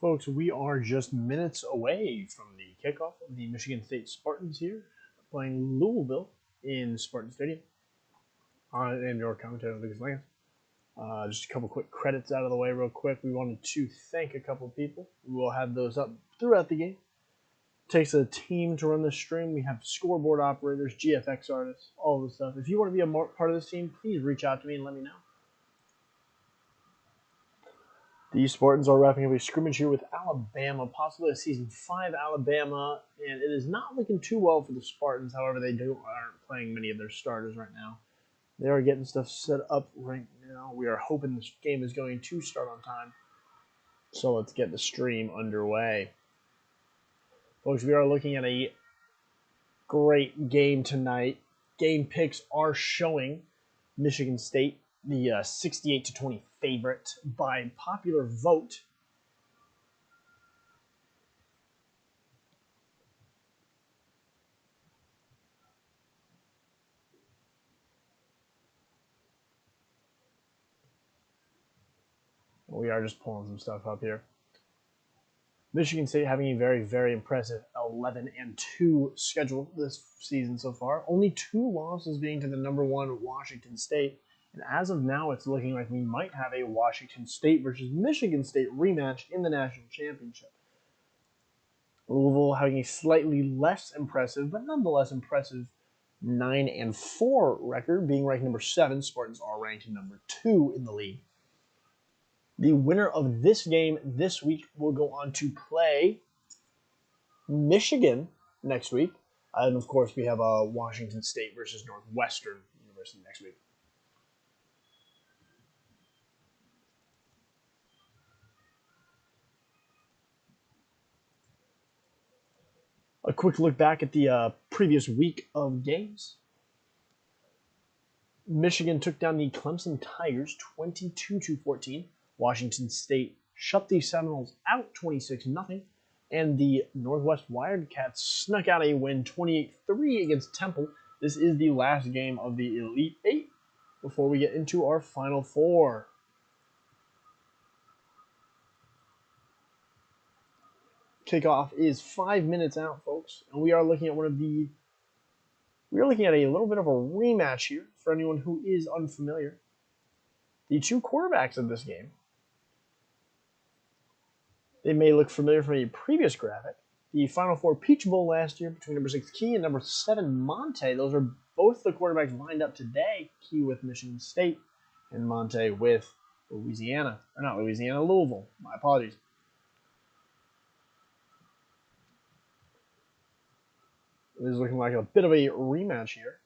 Folks, we are just minutes away from the kickoff of the Michigan State Spartans here, playing Louisville in Spartan Stadium. I am your commentator, Lucas Lance. Just a couple quick credits out of the way real quick. We wanted to thank a couple people. We will have those up throughout the game. It takes a team to run this stream. We have scoreboard operators, GFX artists, all of the stuff. If you want to be a part of this team, please reach out to me and let me know. The Spartans are wrapping up a scrimmage here with Alabama, possibly a Season 5 Alabama, and it is not looking too well for the Spartans. However, they aren't playing many of their starters right now. They are getting stuff set up right now. We are hoping this game is going to start on time. So let's get the stream underway. Folks, we are looking at a great game tonight. Game picks are showing Michigan State the 68-20 favorite by popular vote. We are just pulling some stuff up here. Michigan State having a very, very impressive 11-2 schedule this season so far. Only 2 losses being to the #1 Washington State. And as of now, it's looking like we might have a Washington State versus Michigan State rematch in the national championship. Louisville having a slightly less impressive, but nonetheless impressive 9-4 record, being ranked #7. Spartans are ranked #2 in the league. The winner of this game this week will go on to play Michigan next week. And, of course, we have Washington State versus Northwestern University next week. A quick look back at the previous week of games. Michigan took down the Clemson Tigers 22-14. Washington State shut the Seminoles out 26-0. And the Northwest Wildcats snuck out a win 28-3 against Temple. This is the last game of the Elite Eight before we get into our Final Four. Kickoff is 5 minutes out, folks, and we are looking at a little bit of a rematch here for anyone who is unfamiliar. The 2 quarterbacks of this game, they may look familiar from a previous graphic. The Final Four Peach Bowl last year between #6 Key and #7 Monte. Those are both the quarterbacks lined up today. Key with Michigan State and Monte with Louisville. My apologies. It is looking like a bit of a rematch here.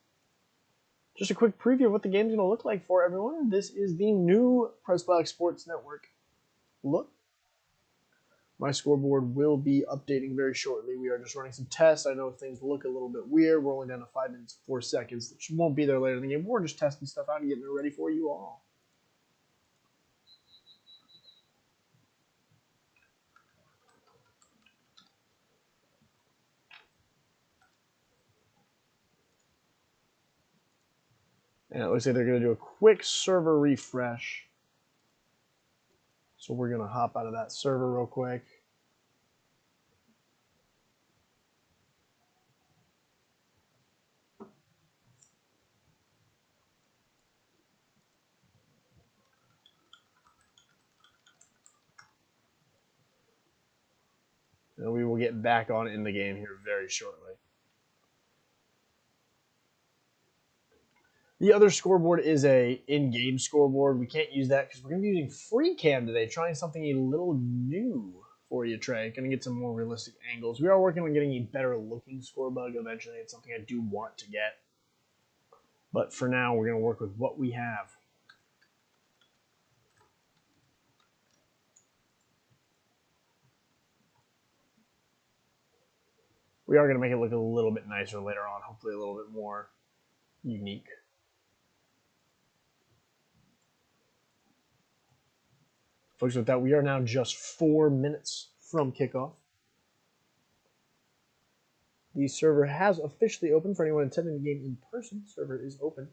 Just a quick preview of what the game's going to look like for everyone. This is the new Press Black Sports Network look. My scoreboard will be updating very shortly. We are just running some tests. I know things look a little bit weird. We're only down to 5 minutes, 4 seconds. Which won't be there later in the game. We're just testing stuff out and getting it ready for you all. And it looks like they're going to do a quick server refresh. So we're going to hop out of that server real quick. And we will get back on in the game here very shortly. The other scoreboard is a in-game scoreboard. We can't use that because we're going to be using FreeCam today, trying something a little new for you, Trey. Going to get some more realistic angles. We are working on getting a better looking scorebug eventually. It's something I do want to get. But for now, we're going to work with what we have. We are going to make it look a little bit nicer later on, hopefully a little bit more unique. Folks, with that, we are now just 4 minutes from kickoff. The server has officially opened for anyone attending the game in person. Server is open.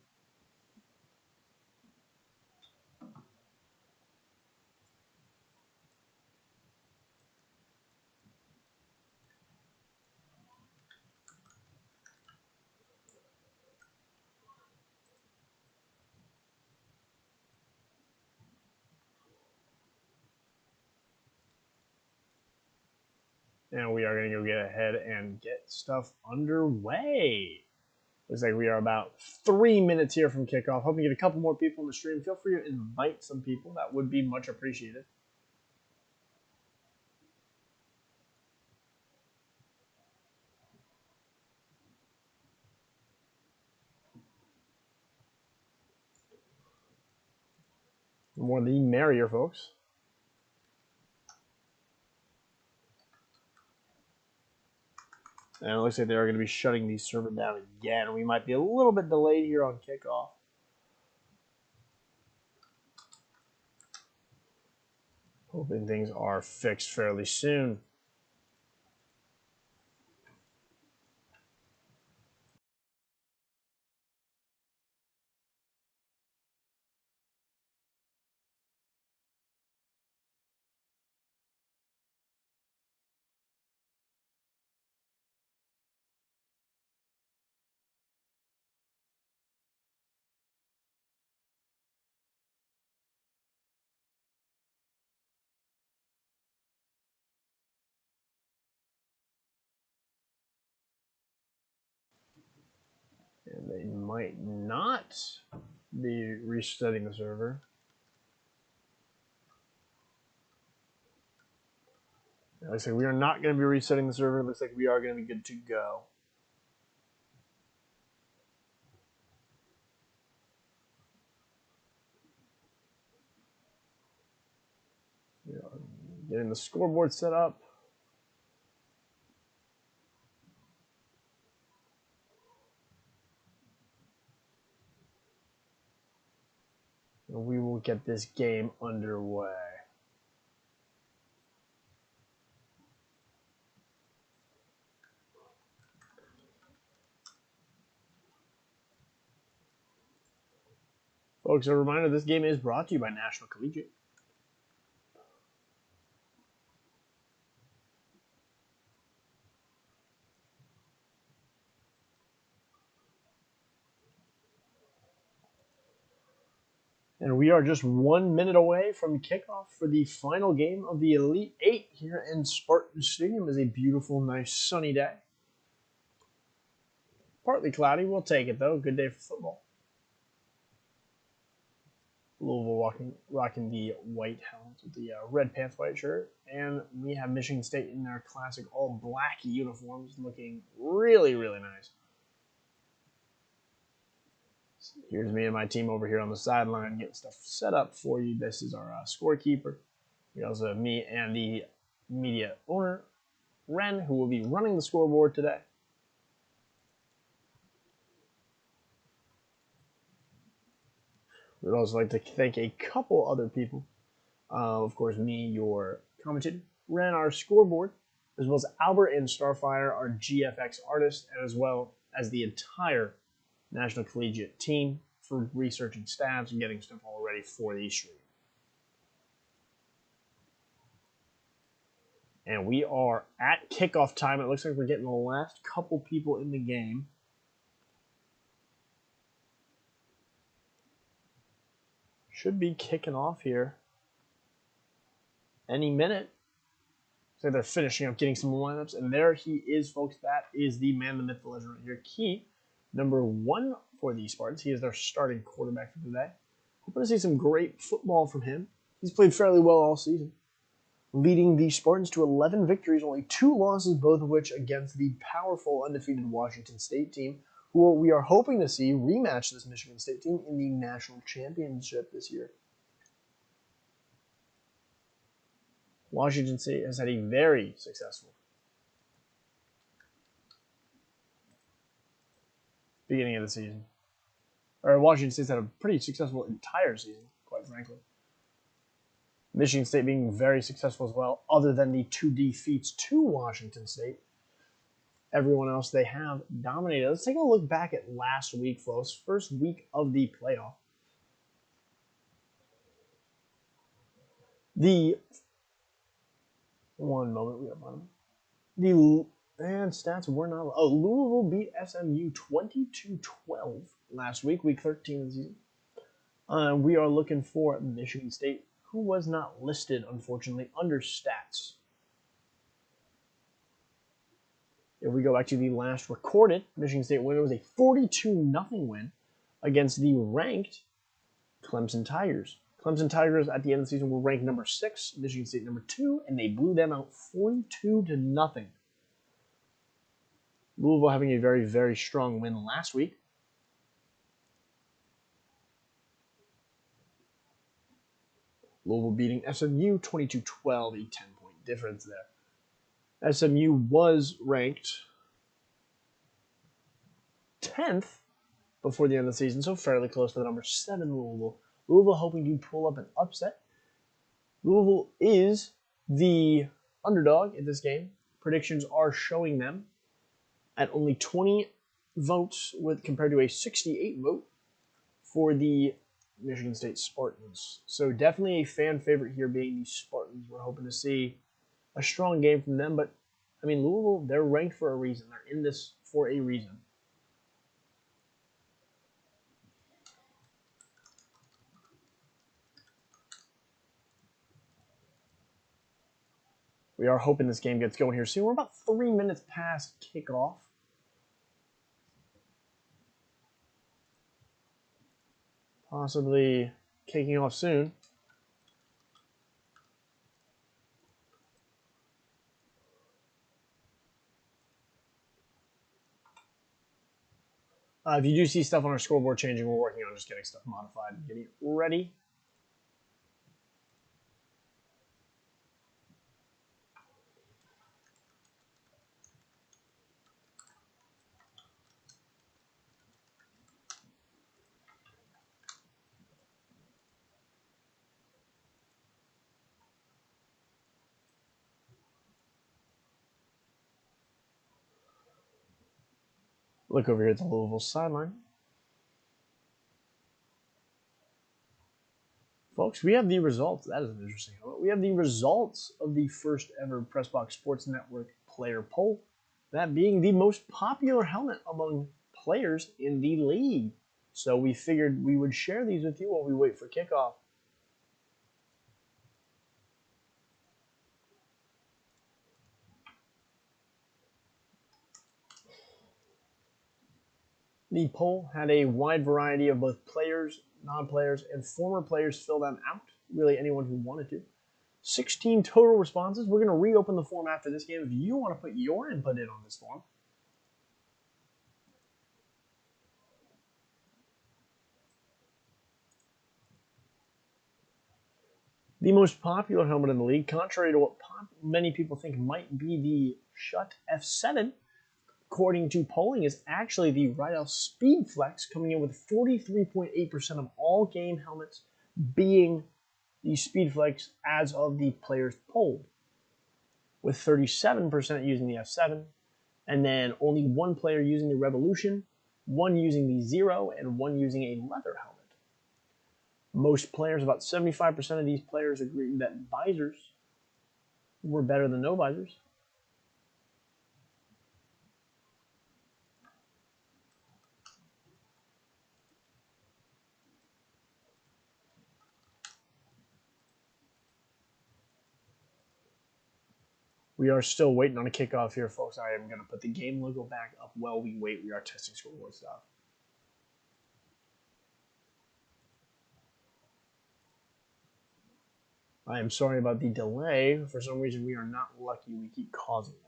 And we are going to go get ahead and get stuff underway. Looks like we are about 3 minutes here from kickoff. Hoping to get a couple more people in the stream. Feel free to invite some people. That would be much appreciated. The more the merrier, folks. And it looks like they are going to be shutting the server down again. We might be a little bit delayed here on kickoff. Hoping things are fixed fairly soon. And they might not be resetting the server. It looks like we are not going to be resetting the server. It looks like we are going to be good to go. We are getting the scoreboard set up. And we will get this game underway. Folks, a reminder, this game is brought to you by National Collegiate. And we are just 1 minute away from kickoff for the final game of the Elite Eight here in Spartan Stadium. It is a beautiful, nice, sunny day. Partly cloudy. We'll take it, though. Good day for football. Louisville rocking the white helmets with the red pants, white shirt. And we have Michigan State in their classic all-black uniforms looking really, really nice. Here's me and my team over here on the sideline getting stuff set up for you. This is our scorekeeper. We also have me and the media owner, Ren, who will be running the scoreboard today. We'd also like to thank a couple other people. Of course, me, your commentator, Ren, our scoreboard, as well as Albert and Starfire, our GFX artist, and as well as the entire National Collegiate team for researching stats and getting stuff all ready for the stream. And we are at kickoff time. It looks like we're getting the last couple people in the game. Should be kicking off here any minute. So they're finishing up getting some lineups. And there he is, folks. That is the man, the myth, the legend right here. Key, number 1 for the Spartans. He is their starting quarterback for today. Hoping to see some great football from him. He's played fairly well all season, leading the Spartans to 11 victories, only 2 losses, both of which against the powerful undefeated Washington State team, who we are hoping to see rematch this Michigan State team in the national championship this year. Washington State has had a very successful beginning of the season. Or Washington State's had a pretty successful entire season, quite frankly. Michigan State being very successful as well, other than the 2 defeats to Washington State. Everyone else they have dominated. Let's take a look back at last week, folks. First week of the playoff. One moment, we have one. And stats were not. Oh, Louisville beat SMU 22-12 last week, week 13 of the season. We are looking for Michigan State, who was not listed, unfortunately, under stats. If we go back to the last recorded Michigan State win, it was a 42-0 win against the ranked Clemson Tigers. Clemson Tigers at the end of the season were ranked number 6, Michigan State number 2, and they blew them out 42-0. Louisville having a very, very strong win last week. Louisville beating SMU 22-12, a 10-point difference there. SMU was ranked 10th before the end of the season, so fairly close to the number 7 Louisville. Louisville hoping to pull up an upset. Louisville is the underdog in this game. Predictions are showing them at only 20 votes compared to a 68 vote for the Michigan State Spartans. So definitely a fan favorite here being the Spartans. We're hoping to see a strong game from them, but I mean, Louisville, they're ranked for a reason. They're in this for a reason. We are hoping this game gets going here soon. We're about 3 minutes past kickoff. Possibly kicking off soon. If you do see stuff on our scoreboard changing, we're working on just getting stuff modified and getting it ready. Look over here at the Louisville sideline. Folks, we have the results. That is an interesting one. We have the results of the first ever Pressbox Sports Network player poll. That being the most popular helmet among players in the league. So we figured we would share these with you while we wait for kickoff. The poll had a wide variety of both players, non-players, and former players fill them out. Really anyone who wanted to. 16 total responses. We're going to reopen the form after this game if you want to put your input in on this form. The most popular helmet in the league, contrary to what many people think might be the Schutt F7, according to polling, is actually the Rydell Speed Flex, coming in with 43.8% of all game helmets being the Speed Flex as of the players polled, with 37% using the F7, and then only one player using the Revolution, one using the Zero, and one using a leather helmet. Most players, about 75% of these players, agreed that visors were better than no visors. We are still waiting on a kickoff here, folks. I am going to put the game logo back up while we wait. We are testing scoreboard stuff. I am sorry about the delay. For some reason, we are not lucky. We keep causing them.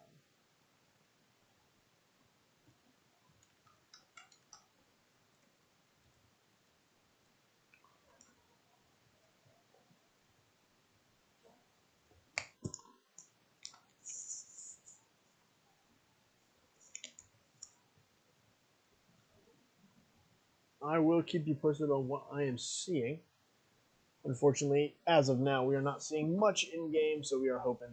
I will keep you posted on what I am seeing. Unfortunately, as of now, we are not seeing much in-game, so we are hoping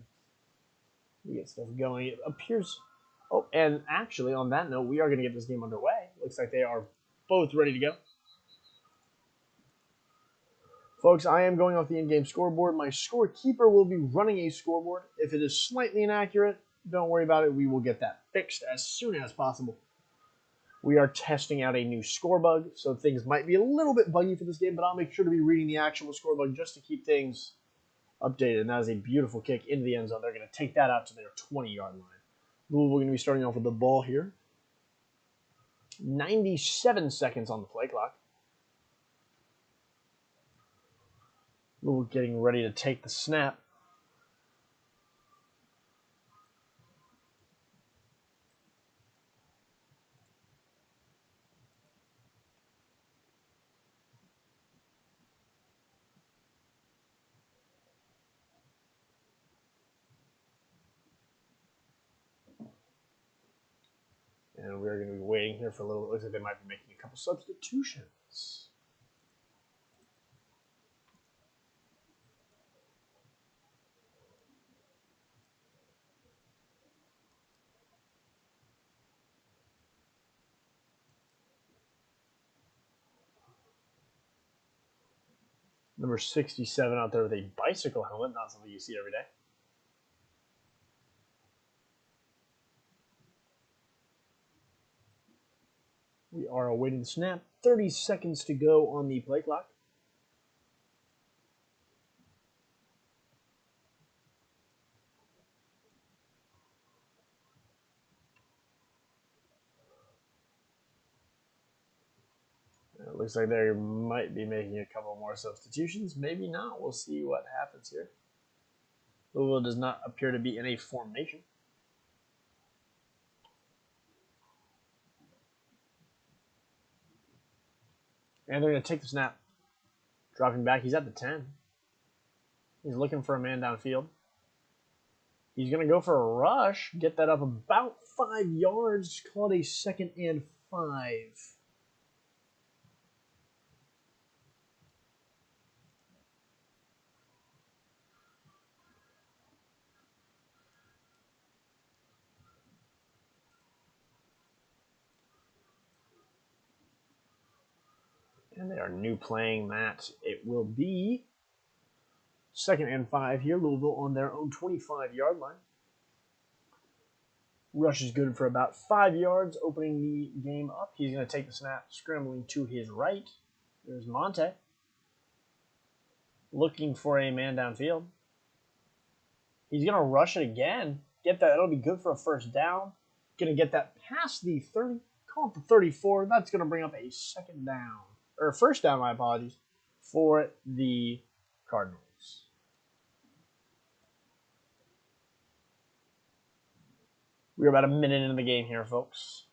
we get stuff going. It appears... Oh, and actually, on that note, we are going to get this game underway. Looks like they are both ready to go. Folks, I am going off the in-game scoreboard. My scorekeeper will be running a scoreboard. If it is slightly inaccurate, don't worry about it. We will get that fixed as soon as possible. We are testing out a new score bug, so things might be a little bit buggy for this game, but I'll make sure to be reading the actual score bug just to keep things updated. And that is a beautiful kick into the end zone. They're going to take that out to their 20-yard line. Louisville going to be starting off with the ball here. 97 seconds on the play clock. Louisville getting ready to take the snap. And we're going to be waiting here for a little bit. Looks like they might be making a couple substitutions. Number 67 out there with a bicycle helmet, not something you see every day. We are awaiting the snap. 30 seconds to go on the play clock. It looks like they might be making a couple more substitutions. Maybe not. We'll see what happens here. Louisville does not appear to be in a formation. And they're going to take the snap. Dropping back. He's at the 10. He's looking for a man downfield. He's going to go for a rush. Get that up about 5 yards. Call it a 2nd and 5. And they are new playing that. It will be 2nd and 5 here. Louisville on their own 25-yard line. Rush is good for about 5 yards, opening the game up. He's going to take the snap, scrambling to his right. There's Monte. Looking for a man downfield. He's going to rush it again. Get that. It'll be good for a first down. Going to get that past the 30. Call it the 34. That's going to bring up a second down. Or first down, my apologies, for the Cardinals. We're about a minute into the game here, folks.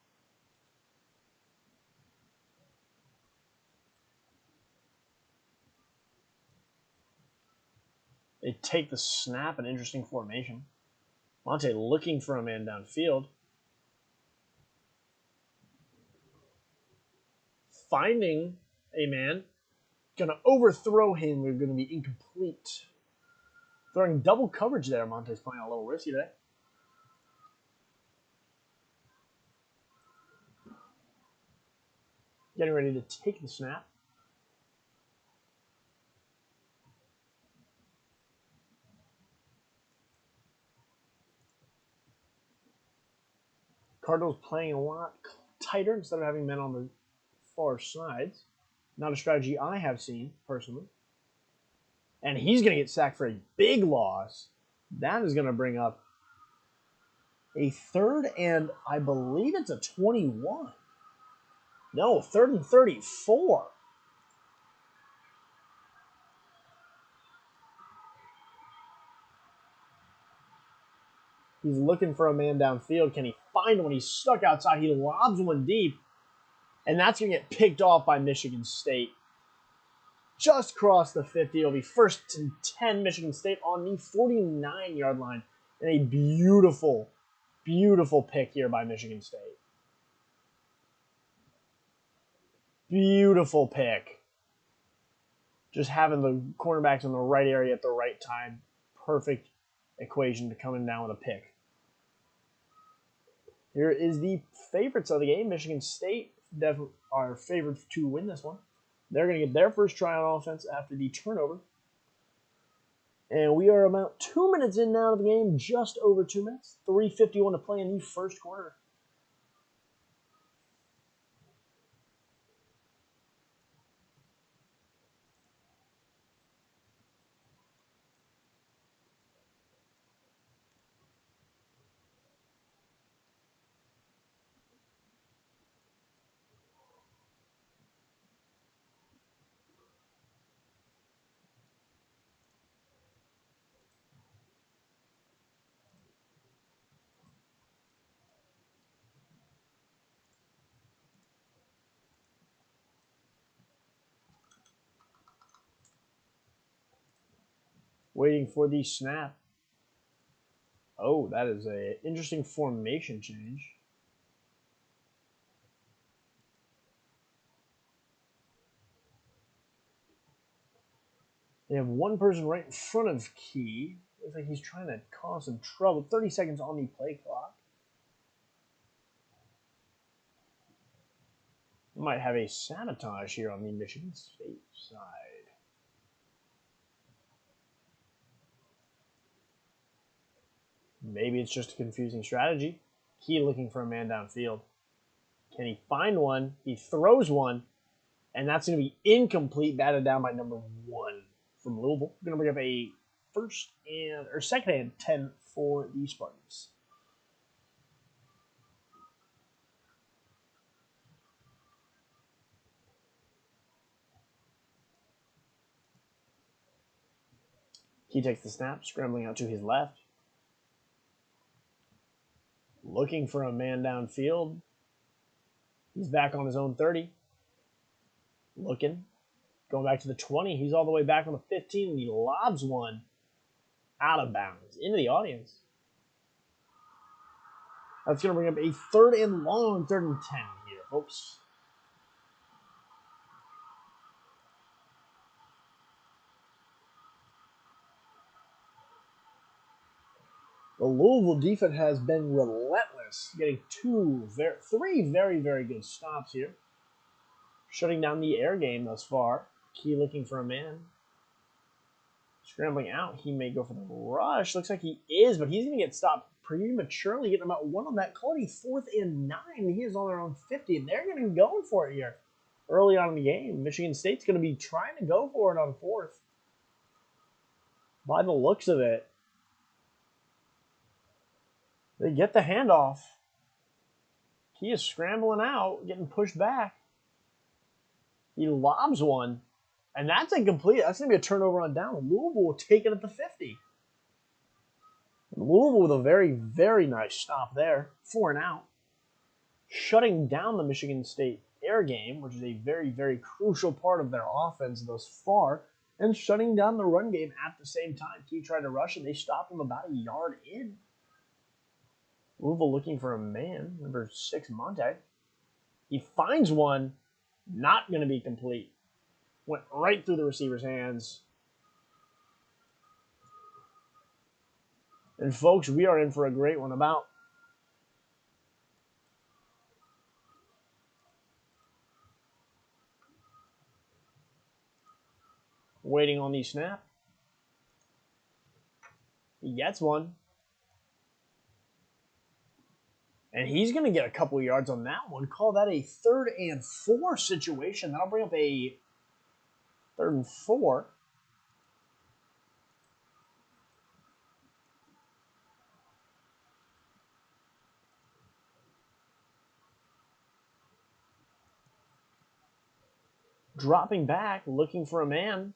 They take the snap, an interesting formation. Monte looking for a man downfield. Finding a man. Going to overthrow him. We're going to be incomplete. Throwing double coverage there. Monte's playing a little risky today. Getting ready to take the snap. Cardinals playing a lot tighter instead of having men on the far sides. Not a strategy I have seen, personally. And he's going to get sacked for a big loss. That is going to bring up a 3rd and I believe it's a 21. No, 3rd and 34. He's looking for a man downfield. Can he find one? He's stuck outside. He lobs one deep. And that's going to get picked off by Michigan State. Just crossed the 50. It'll be 1st and 10 Michigan State on the 49-yard line. And a beautiful, beautiful pick here by Michigan State. Beautiful pick. Just having the cornerbacks in the right area at the right time. Perfect equation to coming down with a pick. Here is the favorites of the game. Michigan State definitely are favored to win this one. They're going to get their first try on offense after the turnover. And we are about 2 minutes in now of the game, just over 2 minutes. 3:51 to play in the first quarter. Waiting for the snap. Oh, that is an interesting formation change. They have one person right in front of Key. Looks like he's trying to cause some trouble. 30 seconds on the play clock. Might have a sabotage here on the Michigan State side. Maybe it's just a confusing strategy. Key looking for a man downfield. Can he find one? He throws one, and that's going to be incomplete, batted down by number 1 from Louisville. Going to bring up a second and 10 for the Spartans. He takes the snap, scrambling out to his left. Looking for a man downfield. He's back on his own 30. Looking. Going back to the 20. He's all the way back on the 15, and he lobs one out of bounds into the audience. That's going to bring up a 3rd and long, 3rd and 10 here, folks. The Louisville defense has been relentless, getting three very, very good stops here. Shutting down the air game thus far. Key looking for a man. Scrambling out. He may go for the rush. Looks like he is, but he's going to get stopped prematurely, getting about 1 on that. Calling 4th and 9. He is on their own 50, and they're going to be going for it here early on in the game. Michigan State's going to be trying to go for it on 4th. By the looks of it, they get the handoff. He is scrambling out, getting pushed back. He lobs one, and that's incomplete. That's going to be a turnover on down. Louisville will take it at the 50. Louisville with a very, very nice stop there. 4 and out. Shutting down the Michigan State air game, which is a very, very crucial part of their offense thus far, and shutting down the run game at the same time. Key tried to rush, and they stopped him about a yard in. Louisville looking for a man, number 6, Monte. He finds one, not going to be complete. Went right through the receiver's hands. And folks, we are in for a great one. About waiting on the snap. He gets one. And he's going to get a couple yards on that one. Call that a 3rd and 4 situation. That'll bring up a 3rd and 4. Dropping back, looking for a man.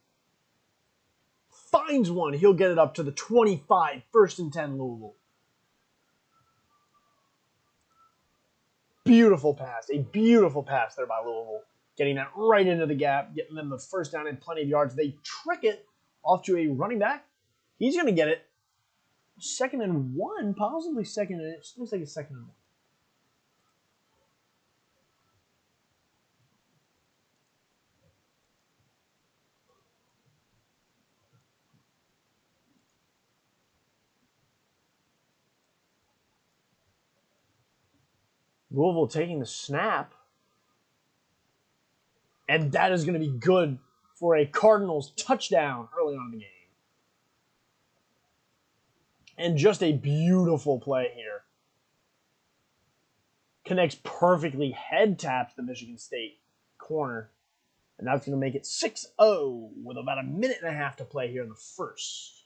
Finds one. He'll get it up to the 25. 1st and 10, Louisville. Beautiful pass. A beautiful pass there by Louisville. Getting that right into the gap, getting them the 1st down and plenty of yards. They trick it off to a running back. He's going to get it. 2nd and 1, possibly 2nd and it looks like it's 2nd and 1. Louisville taking the snap. And that is going to be good for a Cardinals touchdown early on in the game. And just a beautiful play here. Connects perfectly, head taps the Michigan State corner. And that's going to make it 6-0 with about a minute and a half to play here in the 1st.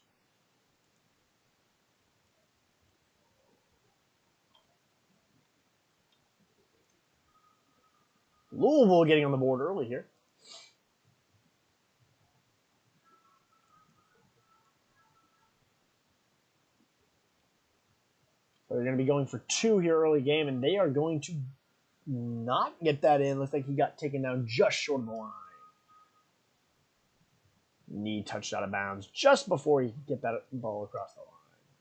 Louisville getting on the board early here. So they're going to be going for 2 here early game, and they are going to not get that in. Looks like he got taken down just short of the line. Knee touched out of bounds just before he could get that ball across the line.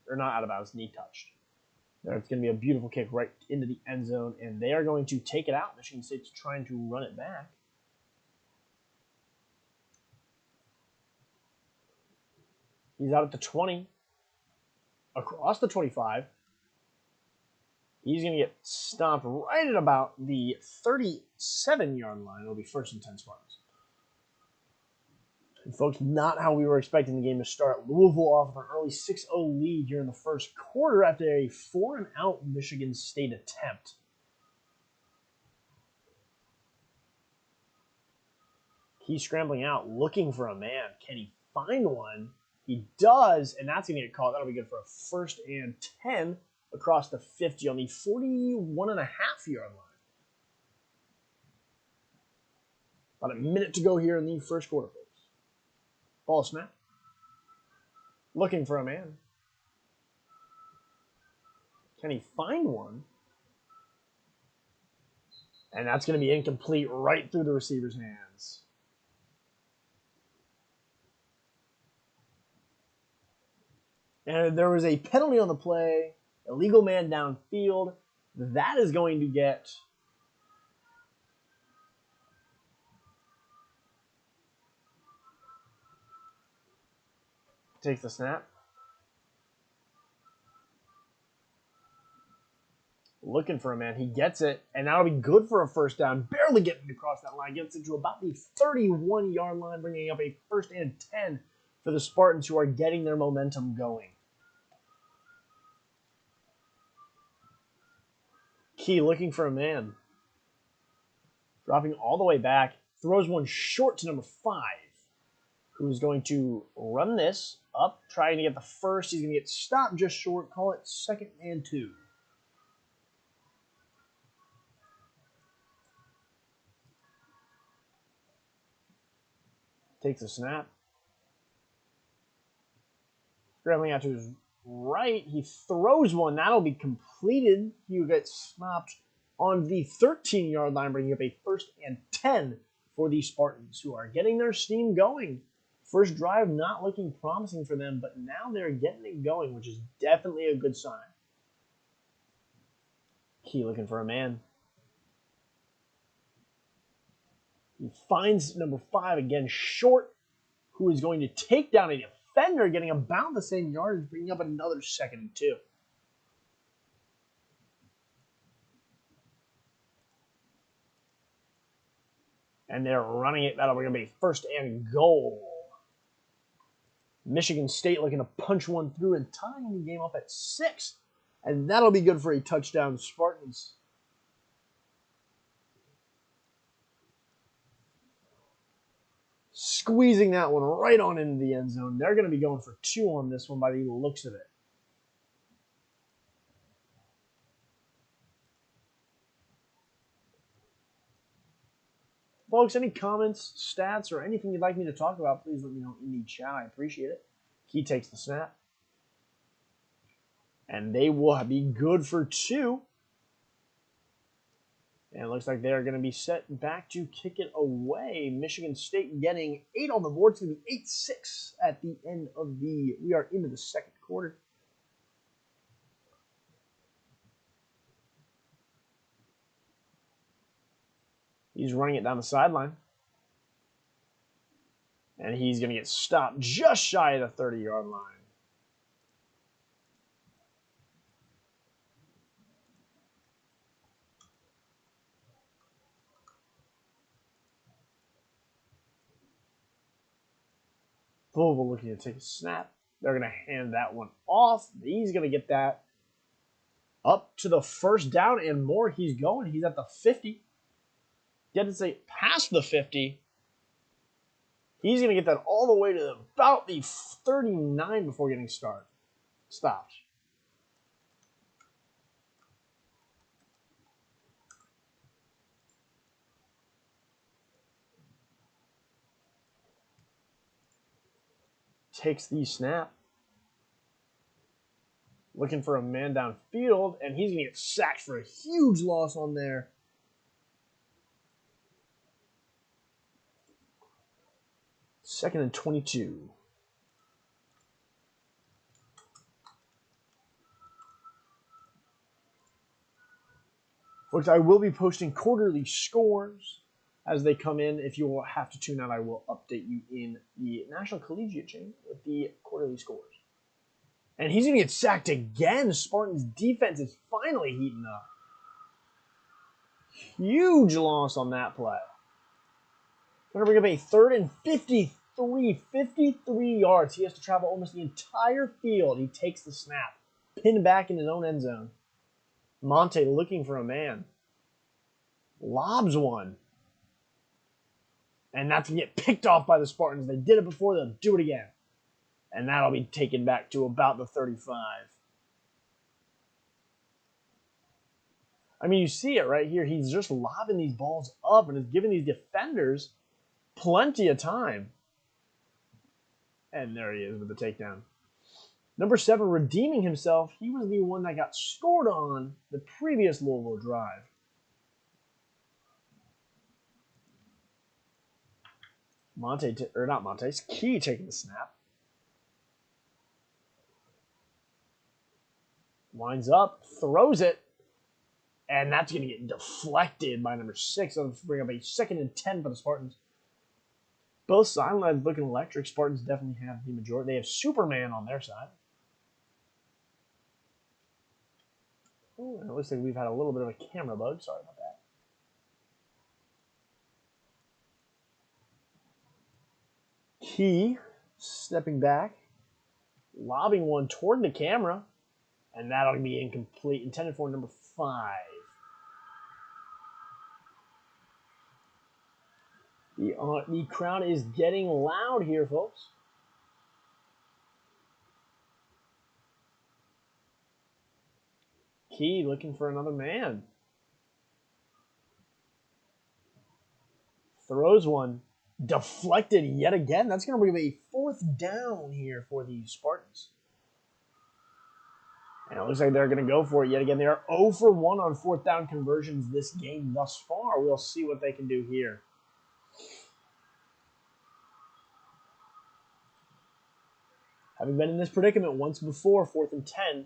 Or not out of bounds, knee touched. There's going to be a beautiful kick right into the end zone, and they are going to take it out. Michigan State's trying to run it back. He's out at the 20. Across the 25. He's going to get stopped right at about the 37-yard line. It'll be 1st and 10 Spartans. And folks, not how we were expecting the game to start. Louisville off of an early 6-0 lead here in the first quarter after a 4-and-out Michigan State attempt. He's scrambling out, looking for a man. Can he find one? He does, and that's going to get caught. That'll be good for a 1st and 10 across the 50 on the 41.5-yard line. About a minute to go here in the first quarter, folks. Ball snap. Looking for a man. Can he find one? And that's going to be incomplete right through the receiver's hands. And there was a penalty on the play. Illegal man downfield. That is going to get... Takes the snap. Looking for a man. He gets it, and that'll be good for a 1st down. Barely getting across that line. Gets it to about the 31-yard line, bringing up a 1st and 10 for the Spartans, who are getting their momentum going. Key looking for a man. Dropping all the way back. Throws one short to number 5. Who's going to run this up, trying to get the 1st. He's going to get stopped just short. Call it 2nd and 2. Takes a snap. Scrambling out to his right. He throws one. That'll be completed. He will get stopped on the 13-yard line, bringing up a 1st and 10 for the Spartans, who are getting their steam going. First drive not looking promising for them, but now they're getting it going, which is definitely a good sign. Key looking for a man. He finds number 5 again, short, who is going to take down a defender, getting about the same yardage, bringing up another 2nd and 2. And they're running it. That'll bring up a 1st and goal. Michigan State looking to punch one through and tying the game up at 6. And that'll be good for a touchdown, Spartans. Squeezing that one right on into the end zone. They're going to be going for 2 on this one by the looks of it. Folks, any comments, stats, or anything you'd like me to talk about, please let me know in the chat. I appreciate it. Key takes the snap. And they will be good for 2. And it looks like they're going to be set back to kick it away. Michigan State getting 8 on the board. It's going to be 8-6 at the end of the... We are into the second quarter. He's running it down the sideline. And he's going to get stopped just shy of the 30-yard line. Louisville looking to take a snap. They're going to hand that one off. He's going to get that up to the 1st down and more. He's going. He's at the 50. Didn't say past the 50. He's going to get that all the way to about the 39 before getting stopped. Takes the snap. Looking for a man downfield, and he's going to get sacked for a huge loss on there. 2nd and 22. Folks, I will be posting quarterly scores as they come in. If you will have to tune out, I will update you in the National Collegiate chain with the quarterly scores. And he's going to get sacked again. Spartans' defense is finally heating up. Huge loss on that play. Going to bring up a 3rd and 53. 53 yards. He has to travel almost the entire field. He takes the snap. Pinned back in his own end zone. Monte looking for a man. Lobs one. And that's going to get picked off by the Spartans. They did it before. They'll do it again. And that'll be taken back to about the 35. I mean, you see it right here. He's just lobbing these balls up and is giving these defenders plenty of time. And there he is with the takedown. Number 7, redeeming himself. He was the one that got scored on the previous Louisville drive. Key taking the snap. Lines up, throws it, and that's going to get deflected by number 6. That'll bring up a 2nd and 10 for the Spartans. Both sidelines looking electric. Spartans definitely have the majority. They have Superman on their side. Oh, and it looks like we've had a little bit of a camera bug. Sorry about that. Key stepping back, lobbing one toward the camera, and that'll be incomplete. Intended for number 5. The crowd is getting loud here, folks. Key looking for another man. Throws one. Deflected yet again. That's going to bring a 4th down here for the Spartans. And it looks like they're going to go for it yet again. They are 0 for 1 on 4th down conversions this game thus far. We'll see what they can do here. Having been in this predicament once before, 4th and 10.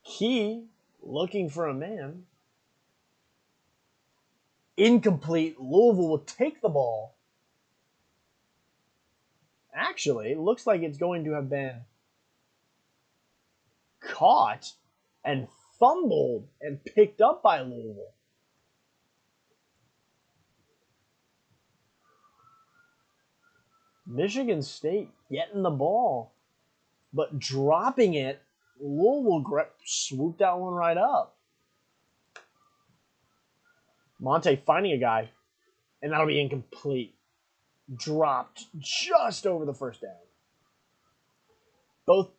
Key looking for a man. Incomplete. Louisville will take the ball. Actually, it looks like it's going to have been caught and fumbled and picked up by Louisville. Michigan State getting the ball, but dropping it. Louisville swooped that one right up. Monte finding a guy, and that'll be incomplete. Dropped just over the 1st down.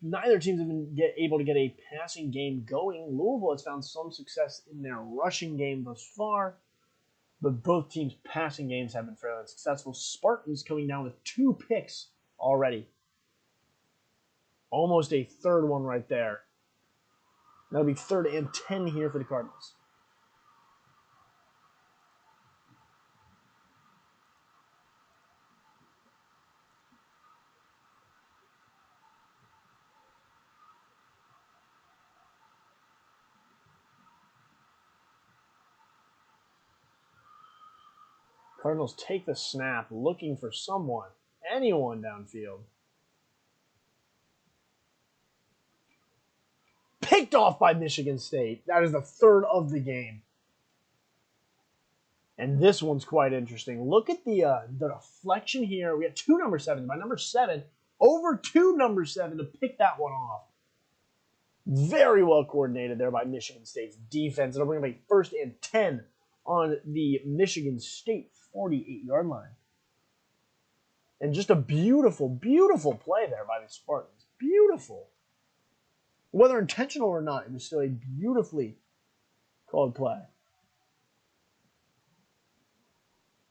Neither teams have been able to get a passing game going. Louisville has found some success in their rushing game thus far, but both teams' passing games have been fairly successful. Spartans coming down with 2 picks already. Almost a 3rd one right there. That'll be 3rd and 10 here for the Cardinals. Cardinals take the snap, looking for someone, anyone downfield. Picked off by Michigan State. That is the 3rd of the game. And this one's quite interesting. Look at the deflection here. We have 2 number 7s. By number 7, over 2 number 7 to pick that one off. Very well coordinated there by Michigan State's defense. It'll bring up a 1st and 10 on the Michigan State 48-yard line. And just a beautiful, beautiful play there by the Spartans. Beautiful. Whether intentional or not, it was still a beautifully called play.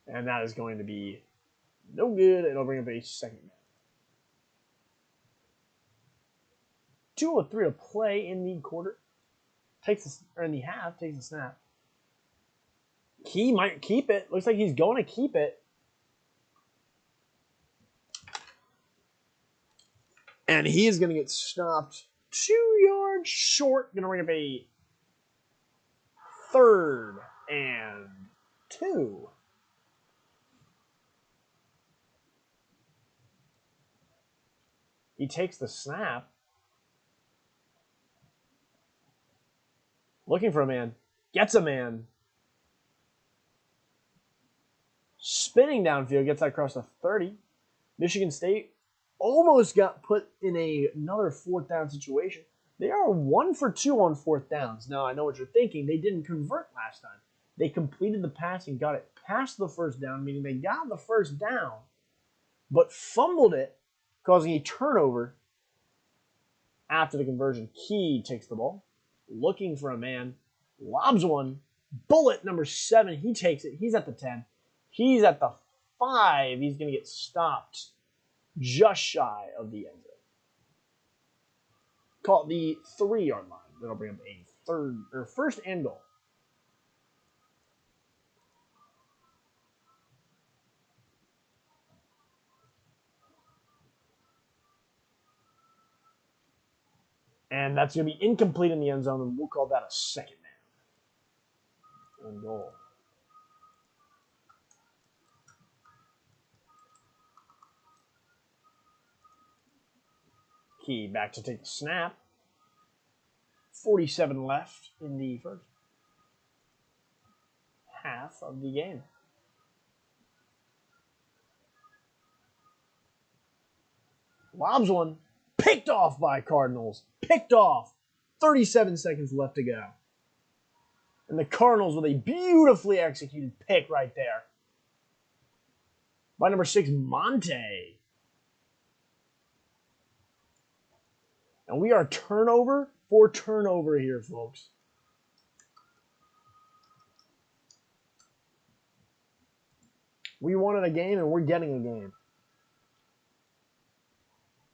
And that is going to be no good. It'll bring up a 2nd man. 2:03 to play in the quarter. In the half, takes the snap. He might keep it. Looks like he's going to keep it. And he is going to get stopped 2 yards short. Going to bring up a 3rd and 2. He takes the snap. Looking for a man. Gets a man. Spinning downfield. Gets that across the 30. Michigan State almost got put in another 4th down situation. They are 1 for 2 on 4th downs. Now, I know what you're thinking. They didn't convert last time. They completed the pass and got it past the 1st down, meaning they got the 1st down, but fumbled it, causing a turnover after the conversion. Key takes the ball, looking for a man, lobs one, bullet number 7. He takes it. He's at the 10. He's at the 5. He's going to get stopped just shy of the end zone. Call it the 3-yard line. That'll bring up a 1st and goal. And that's going to be incomplete in the end zone, and we'll call that a 2nd down and goal. Key back to take the snap. 47 left in the first half of the game. Lobs one. Picked off by Cardinals. Picked off. 37 seconds left to go. And the Cardinals with a beautifully executed pick right there by number 6, Monte. And we are turnover for turnover here, folks. We wanted a game, and we're getting a game.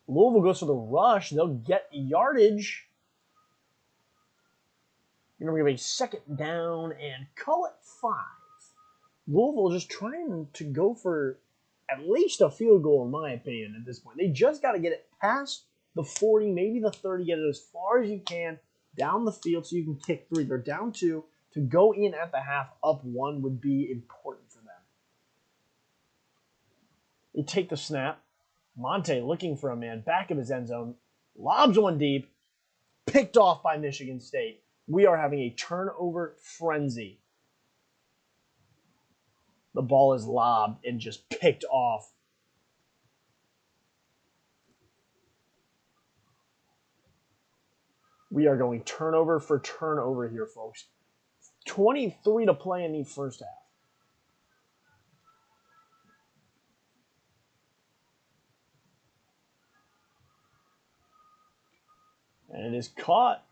Louisville goes for the rush. They'll get yardage. You're going to give a 2nd down and call it 5. Louisville just trying to go for at least a field goal, in my opinion, at this point. They just got to get it past the 40, maybe the 30, get it as far as you can down the field so you can kick 3. They're down 2. To go in at the half up 1 would be important for them. They take the snap. Monte looking for a man, back of his end zone, lobs one deep, picked off by Michigan State. We are having a turnover frenzy. The ball is lobbed and just picked off. We are going turnover for turnover here, folks. 23 to play in the first half. And it is caught.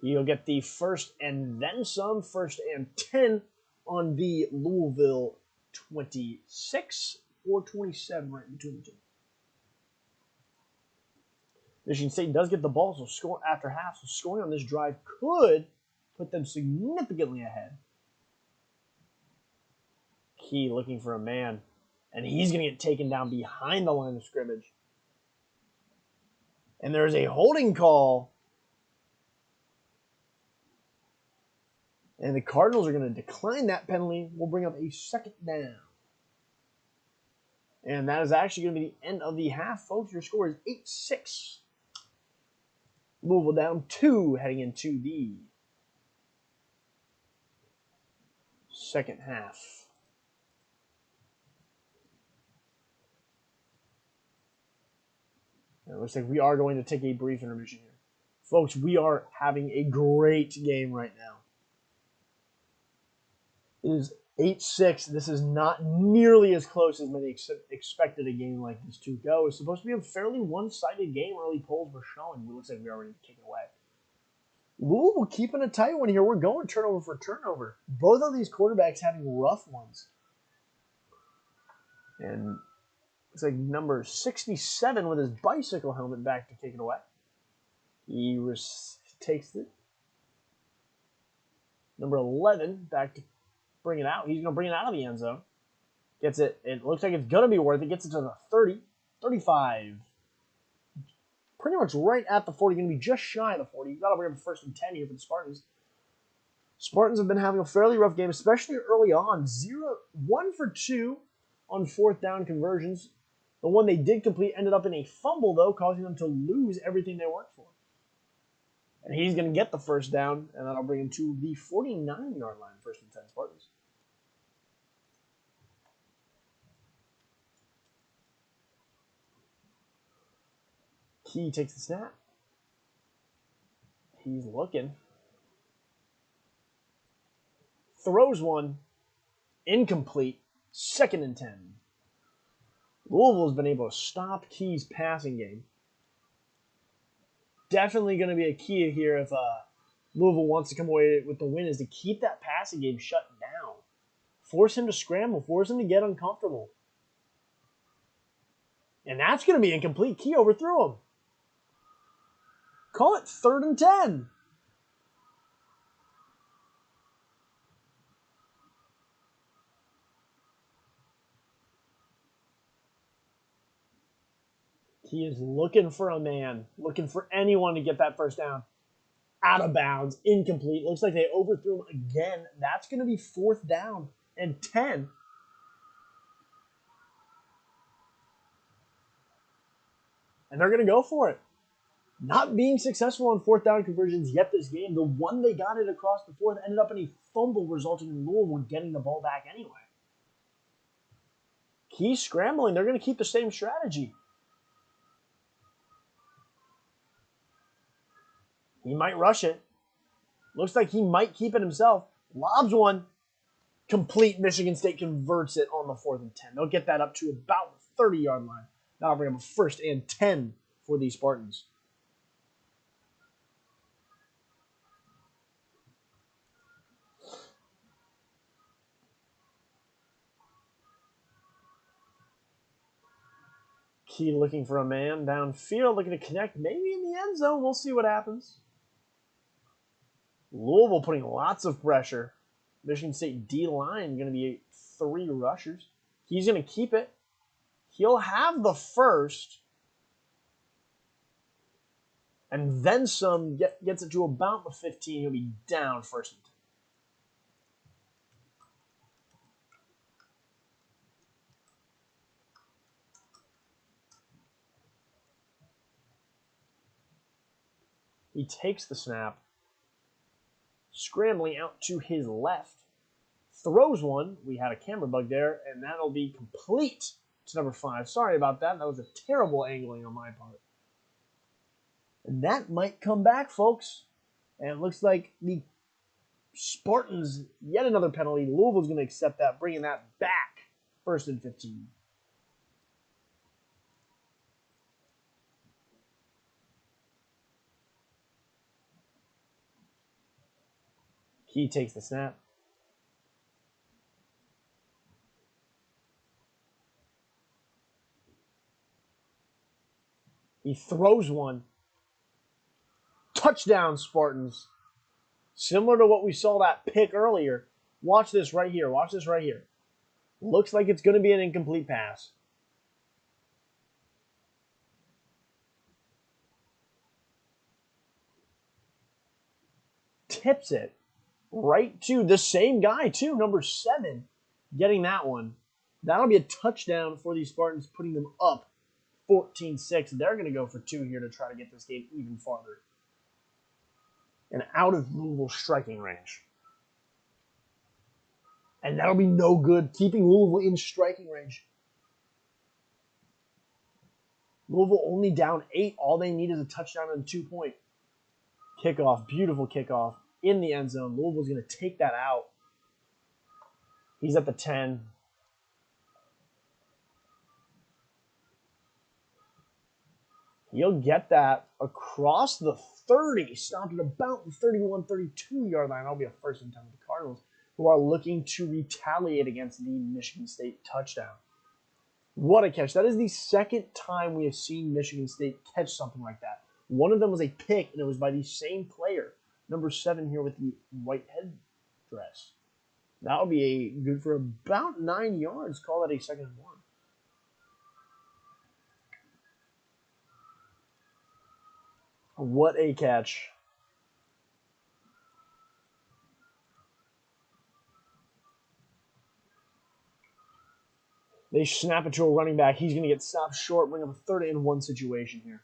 He'll get the 1st and then some. 1st and 10 on the Louisville 26 or 27, right between the two. Michigan State does get the ball, so score after half. So scoring on this drive could put them significantly ahead. Key looking for a man, and he's going to get taken down behind the line of scrimmage. And there's a holding call. And the Cardinals are going to decline that penalty. We'll bring up a 2nd down. And that is actually going to be the end of the half, folks. Your score is 8-6. Louisville down 2 heading into the 2nd half. And it looks like we are going to take a brief intermission here. Folks, we are having a great game right now. It is 8-6. This is not nearly as close as many expected a game like this to go. It's supposed to be a fairly one-sided game. Early polls were showing. It looks like we already kicked away. Louisville keeping a tight one here. We're going turnover for turnover. Both of these quarterbacks having rough ones. And it's like number 67 with his bicycle helmet back to kick it away. He takes it. Number 11 back to bring it out. He's going to bring it out of the end zone. Gets it. It looks like it's going to be worth it. Gets it to the 30, 35. pretty much right at the 40, going to be just shy of the 40. That'll bring up 1st and 10 here for the Spartans. Spartans have been having a fairly rough game, especially early on. 1 for 2 on 4th down conversions. The one they did complete ended up in a fumble, though, causing them to lose everything they worked for. And he's going to get the 1st down, and that'll bring him to the 49-yard line, 1st and 10 Spartans. Key takes the snap. He's looking. Throws one. Incomplete. 2nd and 10. Louisville's been able to stop Key's passing game. Definitely going to be a key here if Louisville wants to come away with the win, is to keep that passing game shut down. Force him to scramble. Force him to get uncomfortable. And that's going to be incomplete. Key overthrew him. Call it 3rd and 10. He is looking for a man, looking for anyone to get that 1st down. Out of bounds, incomplete. Looks like they overthrew him again. That's going to be 4th down and 10. And they're going to go for it. Not being successful on 4th down conversions yet this game. The one they got it across the 4th ended up in a fumble, resulting in Louisville getting the ball back anyway. Key scrambling. They're going to keep the same strategy. He might rush it. Looks like he might keep it himself. Lobs one. Complete. Michigan State converts it on the 4th and 10. They'll get that up to about the 30-yard line. That'll bring them a 1st and 10 for the Spartans. Key looking for a man downfield, looking to connect maybe in the end zone. We'll see what happens. Louisville putting lots of pressure. Michigan State D-line going to be 3 rushers. He's going to keep it. He'll have the 1st. And then some. Gets it to about the 15. He'll be down 1st and 10. He takes the snap. Scrambling out to his left. Throws one. We had a camera bug there, and that'll be complete to number 5. Sorry about that. That was a terrible angling on my part. And that might come back, folks. And it looks like the Spartans, yet another penalty. Louisville's going to accept that, bringing that back. 1st and 15. He takes the snap. He throws one. Touchdown, Spartans. Similar to what we saw that pick earlier. Watch this right here. Watch this right here. Looks like it's going to be an incomplete pass. Tips it right to the same guy, too, number 7, getting that one. That'll be a touchdown for the Spartans, putting them up 14-6. They're going to go for 2 here to try to get this game even farther. And out of Louisville striking range. And that'll be no good, keeping Louisville in striking range. Louisville only down 8. All they need is a touchdown and a 2-point. Kickoff, beautiful kickoff in the end zone. Louisville's going to take that out. He's at the 10. He'll get that across the 30, stopped at about the 31, 32-yard line. That'll be a 1st and 10 for the Cardinals, who are looking to retaliate against the Michigan State touchdown. What a catch. That is the 2nd time we have seen Michigan State catch something like that. One of them was a pick, and it was by the same player, number 7 here with the white headdress. That would be good for about 9 yards. Call that a 2nd and 1. What a catch. They snap it to a running back. He's going to get stopped short, bring up a 3rd-and-1 situation here.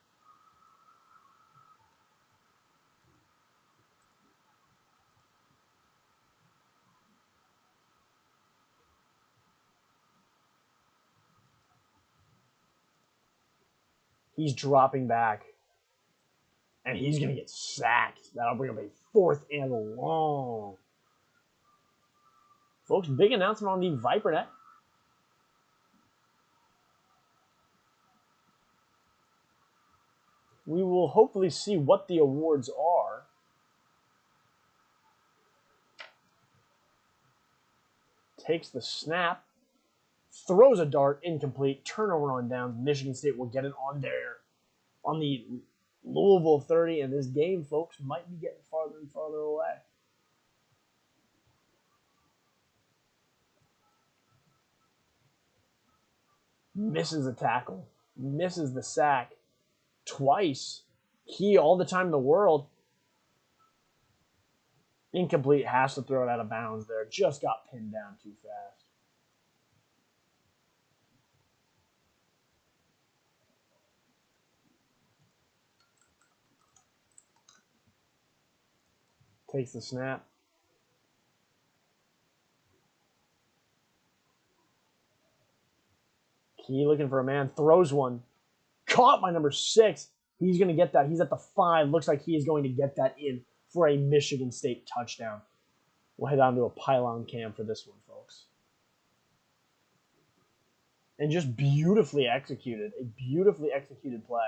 He's dropping back. And he's going to get sacked. That'll bring up a 4th-and-long. Folks, big announcement on the ViperNet. We will hopefully see what the awards are. Takes the snap. Throws a dart, incomplete. Turnover on downs. Michigan State will get it on there. On the Louisville 30. And this game, folks, might be getting farther and farther away. Misses the tackle. Misses the sack. Twice. He, all the time in the world. Incomplete. Has to throw it out of bounds there. Just got pinned down too fast. Takes the snap. Key looking for a man. Throws one. Caught by number 6. He's going to get that. He's at the 5. Looks like he is going to get that in for a Michigan State touchdown. We'll head on to a pylon cam for this one, folks. And just beautifully executed. A beautifully executed play.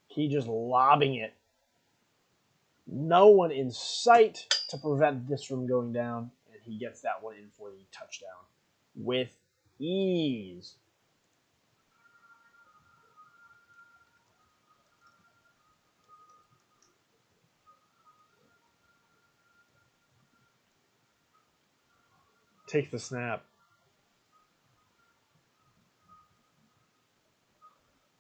He just lobbing it. No one in sight to prevent this from going down. And he gets that one in for the touchdown with ease. Takes the snap.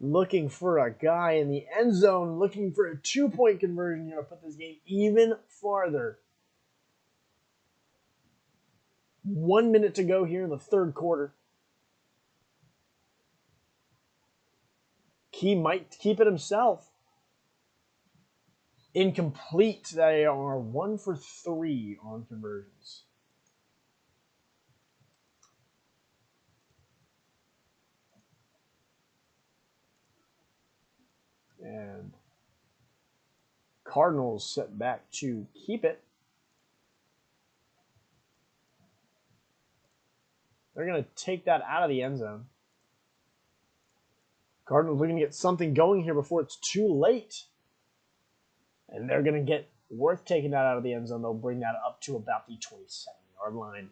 Looking for a guy in the end zone, looking for a 2-point conversion here to put this game even farther. 1 minute to go here in the 3rd quarter. Key might keep it himself. Incomplete. They are 1 for 3 on conversions. And Cardinals set back to keep it. They're going to take that out of the end zone. Cardinals looking to get something going here before it's too late. And they're going to get Worth taking that out of the end zone. They'll bring that up to about the 27-yard line.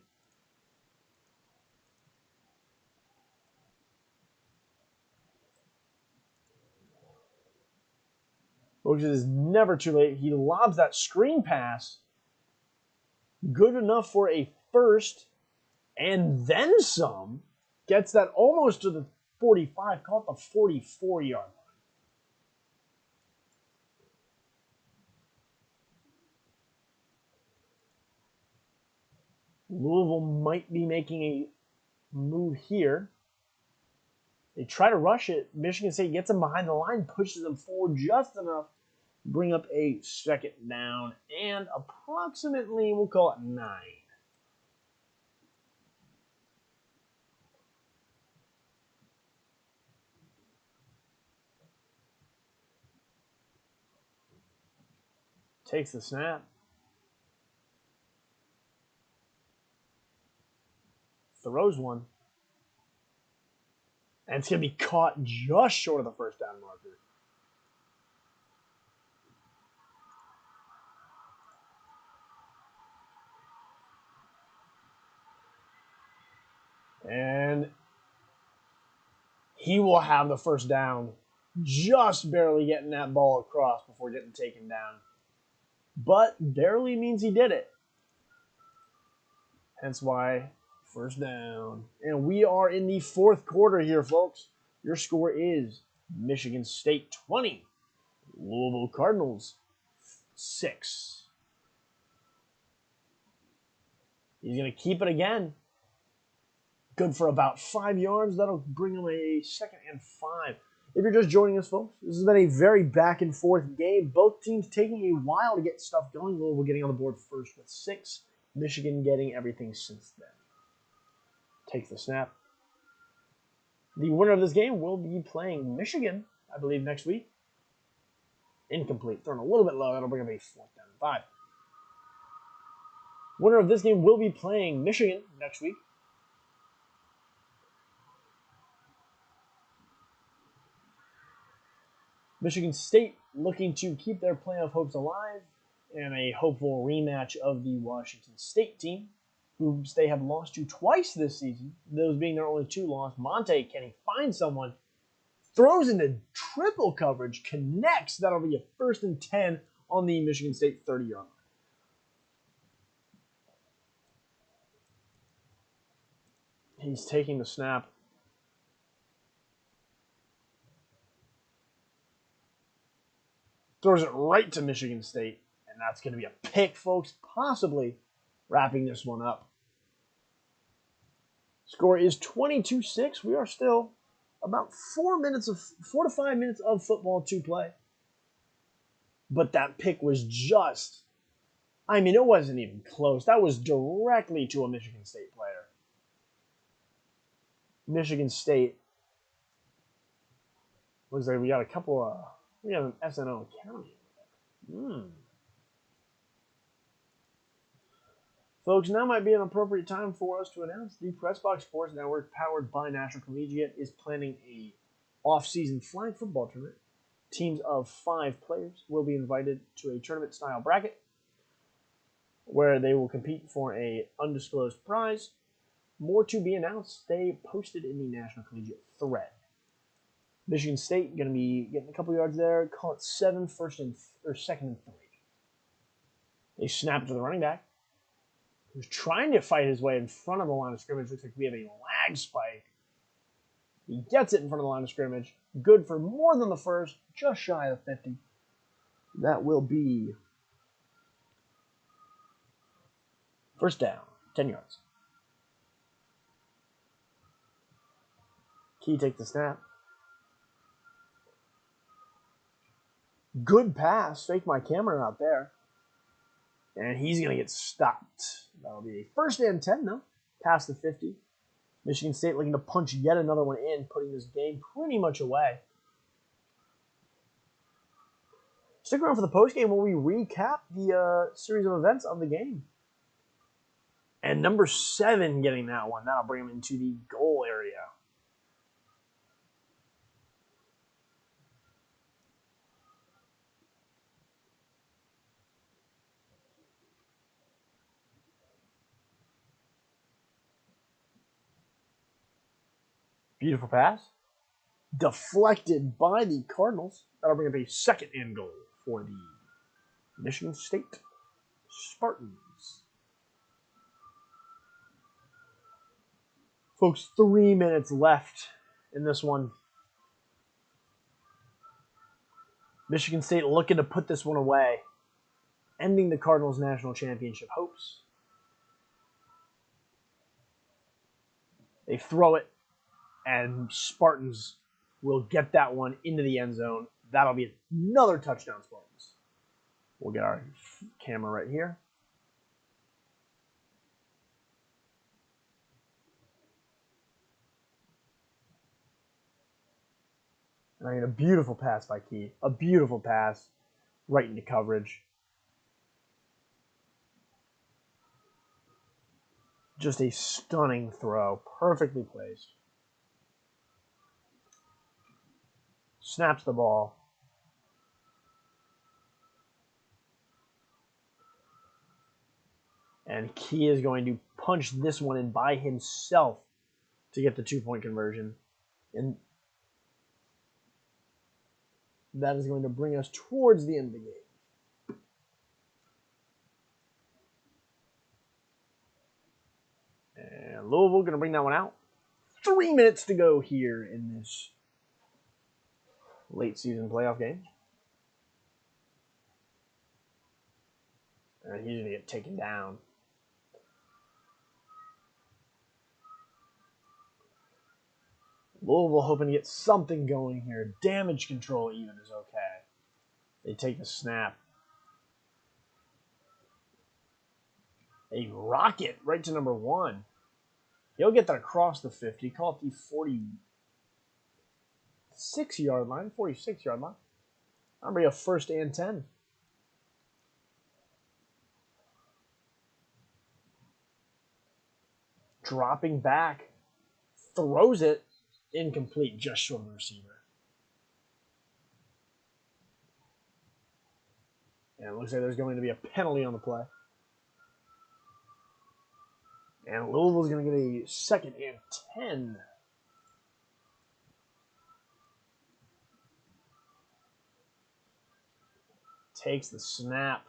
Folks, it is never too late. He lobs that screen pass. Good enough for a first and then some. Gets that almost to the 45. Call it the 44-yard line. Louisville might be making a move here. They try to rush it. Michigan State gets them behind the line, pushes them forward just enough to bring up a 2nd down and approximately, we'll call it 9. Takes the snap. Throws one. And it's going to be caught just short of the 1st down marker. And he will have the 1st down. Just barely getting that ball across before getting taken down. But barely means he did it. Hence why 1st down. And we are in the 4th quarter here, folks. Your score is Michigan State 20. Louisville Cardinals 6. He's going to keep it again. Good for about 5 yards. That'll bring him a 2nd and 5. If you're just joining us, folks, this has been a very back and forth game. Both teams taking a while to get stuff going. Louisville getting on the board first with 6. Michigan getting everything since then. Takes the snap. The winner of this game will be playing Michigan, I believe, next week. Incomplete. Thrown a little bit low. That'll bring him a 4th down and 5. Winner of this game will be playing Michigan next week. Michigan State looking to keep their playoff hopes alive in a hopeful rematch of the Washington State team, who they have lost to twice this season, those being their only 2 losses. Monte, can he find someone? Throws into triple coverage, connects. That'll be a 1st and 10 on the Michigan State 30-yard line. He's taking the snap. Throws it right to Michigan State, and that's going to be a pick, folks, possibly wrapping this one up. Score is 22-6. We are still about 4 to 5 minutes of football to play. But that pick was just, I mean, it wasn't even close. That was directly to a Michigan State player. Michigan State looks like we got a couple of, we have an SNO County. Folks, now might be an appropriate time for us to announce the Pressbox Sports Network, powered by National Collegiate, is planning a off-season flag football tournament. Teams of 5 players will be invited to a tournament-style bracket where they will compete for an undisclosed prize. More to be announced. Stay posted in the National Collegiate thread. Michigan State going to be getting a couple yards there. Call it 7, 2nd and 3. They snap it to the running back, who's trying to fight his way in front of the line of scrimmage. Looks like we have a lag spike. He gets it in front of the line of scrimmage. Good for more than the 1st, just shy of 50. That will be 1st down, 10 yards. Key takes the snap. Good pass. Fake my camera out there. And he's going to get stopped. That'll be a 1st and 10, though. Past the 50. Michigan State looking to punch yet another one in, putting this game pretty much away. Stick around for the postgame where we recap the series of events of the game. And number 7 getting that one. That'll bring him into the goal area. Beautiful pass. Deflected by the Cardinals. That'll bring up a 2nd and goal for the Michigan State Spartans. Folks, 3 minutes left in this one. Michigan State looking to put this one away, ending the Cardinals' national championship hopes. They throw it, and Spartans will get that one into the end zone. That'll be another touchdown, Spartans. We'll get our camera right here. And I get a beautiful pass by Key. A beautiful pass right into coverage. Just a stunning throw. Perfectly placed. Snaps the ball. And Key is going to punch this one in by himself to get the 2-point conversion. And that is going to bring us towards the end of the game. And Louisville going to bring that one out. 3 minutes to go here in this late season playoff game. And he's going to get taken down. Louisville hoping to get something going here. Damage control even is okay. They take the snap. A rocket right to number 1. He'll get that across the 50. Call it the 46-yard line. 46-yard line. That'll be a 1st and 10. Dropping back. Throws it. Incomplete, just short of the receiver. And it looks like there's going to be a penalty on the play. And Louisville's going to get a 2nd and 10. Takes the snap.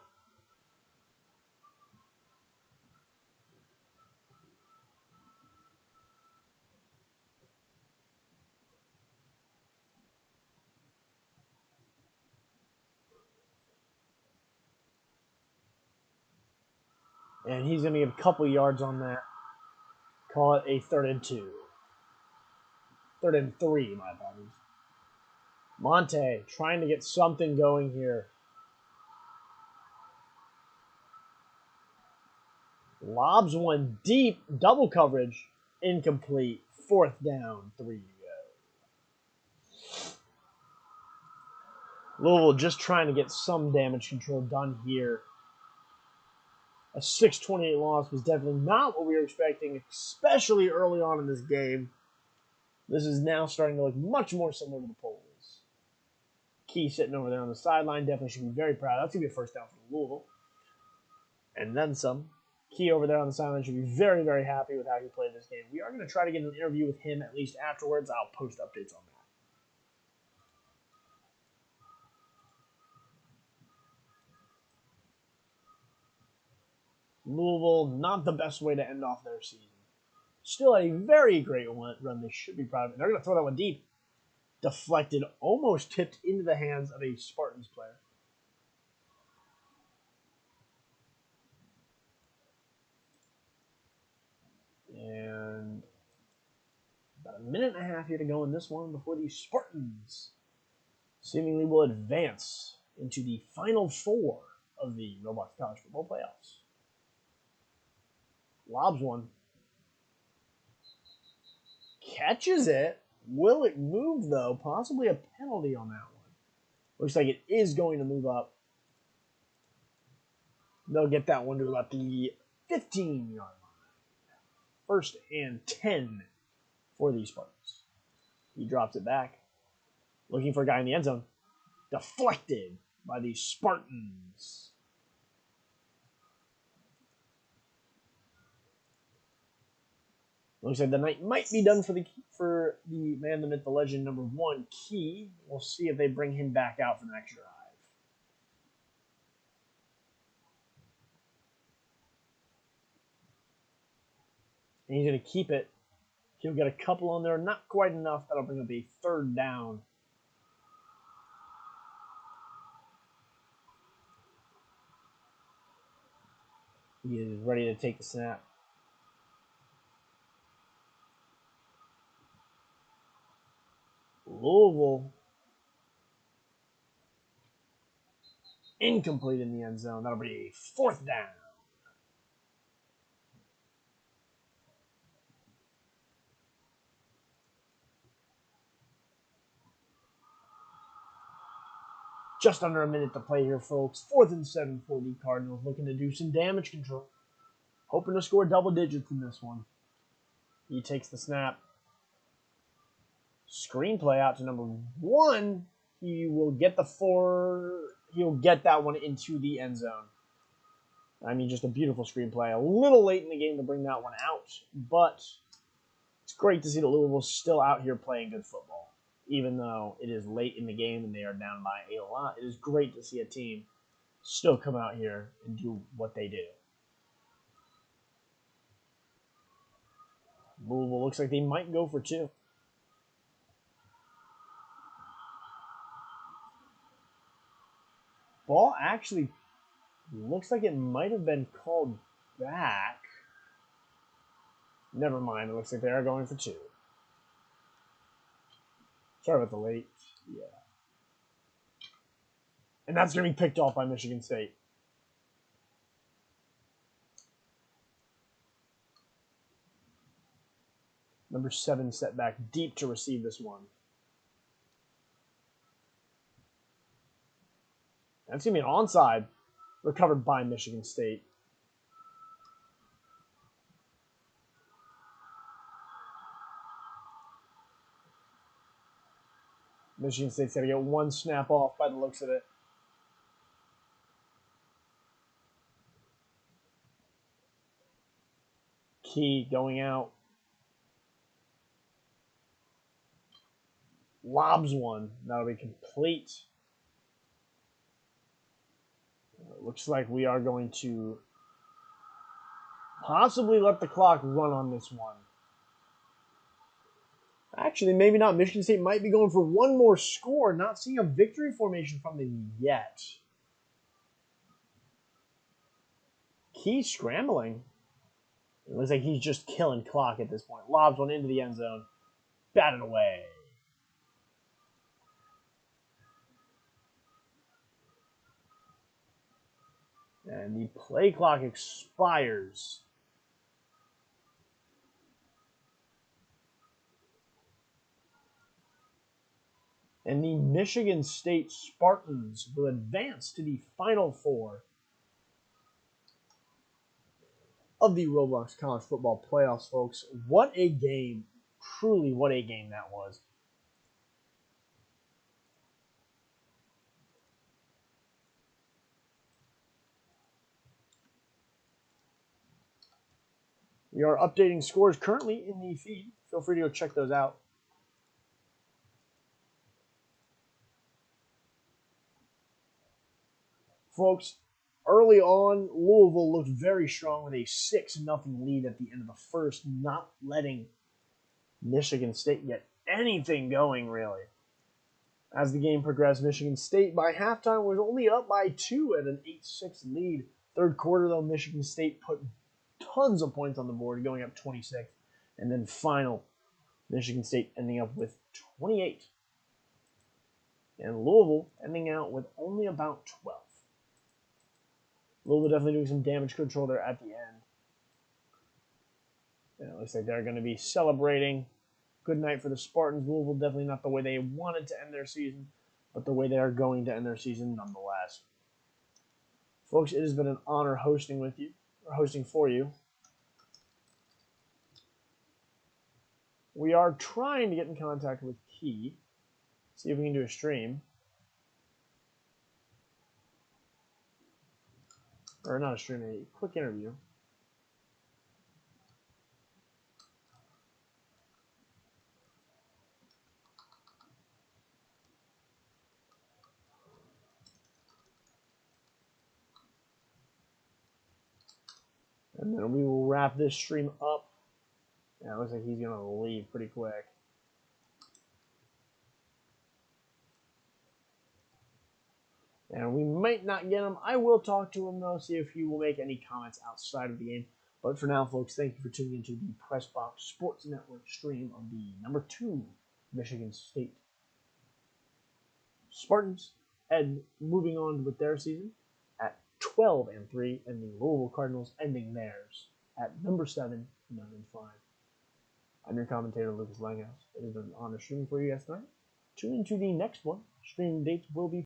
And he's going to get a couple yards on that. Call it a 3rd and 2. 3rd and 3, my apologies. Monte trying to get something going here. Lobs one deep, double coverage, incomplete. 4th down, 3 to go. Louisville just trying to get some damage control done here. A 6-28 loss was definitely not what we were expecting, especially early on in this game. This is now starting to look much more similar to the polls. Key sitting over there on the sideline definitely should be very proud. That's going to be a 1st down for Louisville. And then some. Key over there on the sideline should be very, very happy with how he played this game. We are going to try to get an interview with him at least afterwards. I'll post updates on that. Louisville, not the best way to end off their season. Still a very great run. They should be proud of it. They're going to throw that one deep. Deflected, almost tipped into the hands of a Spartans player. And about a minute and a half here to go in this one before the Spartans seemingly will advance into the Final Four of the Roblox College Football Playoffs. Lobs one. Catches it. Will it move, though? Possibly a penalty on that one. Looks like it is going to move up. They'll get that one to about the 15-yard line. 1st and 10 for these Spartans. He drops it back. Looking for a guy in the end zone. Deflected by the Spartans. Looks like the night might be done for the man, the myth, the legend, number 1, Key. We'll see if they bring him back out for the next drive. And he's going to keep it. He'll get a couple on there. Not quite enough. That'll bring up a 3rd down. He is ready to take the snap. Louisville. Incomplete in the end zone. That'll be a 4th down. Just under a minute to play here, folks. 4th and 7 for the Cardinals, looking to do some damage control. Hoping to score double digits in this one. He takes the snap. Screenplay out to number 1. He will get the 4. He'll get that one into the end zone. I mean, just a beautiful screenplay. A little late in the game to bring that one out, but it's great to see that Louisville's still out here playing good football. Even though it is late in the game and they are down by a lot, it is great to see a team still come out here and do what they do. Louisville looks like they might go for 2. Ball actually looks like it might have been called back. Never mind. It looks like they are going for 2. Sorry about the late. Yeah. And that's going to be picked off by Michigan State. Number 7 set back deep to receive this one. That's going to be an onside. Recovered by Michigan State. Michigan State's got to get 1 snap off by the looks of it. Key going out. Lobs one. That'll be complete. It looks like we are going to possibly let the clock run on this one. Actually, maybe not. Michigan State might be going for 1 more score. Not seeing a victory formation from them yet. Key scrambling. It looks like he's just killing clock at this point. Lobs one into the end zone. Batted away. And the play clock expires. And the Michigan State Spartans will advance to the Final Four of the Roblox College Football Playoffs, folks. What a game. Truly, what a game that was. We are updating scores currently in the feed. Feel free to go check those out. Folks, early on, Louisville looked very strong with a 6-0 lead at the end of the first, not letting Michigan State get anything going, really. As the game progressed, Michigan State by halftime was only up by 2 at an 8-6 lead. Third quarter, though, Michigan State put tons of points on the board, going up 26. And then final, Michigan State ending up with 28. And Louisville ending out with only about 12. Louisville definitely doing some damage control there at the end. And it looks like they're going to be celebrating. Good night for the Spartans. Louisville definitely not the way they wanted to end their season, but the way they are going to end their season nonetheless. Folks, it has been an honor hosting with you, or hosting for you. We are trying to get in contact with Key. See if we can do a stream. Or not a stream, a quick interview. And then we will wrap this stream up. Yeah, it looks like he's going to leave pretty quick. And we might not get him. I will talk to him, though, see if he will make any comments outside of the game. But for now, folks, thank you for tuning into the Press Box Sports Network stream of the number 2 Michigan State Spartans. And moving on with their season at 12-3, and the Louisville Cardinals ending theirs at number 7, 9-5. I'm your commentator, Lucas Langhouse. It has been an honor streaming for you guys tonight. Tune into the next one. Stream dates will be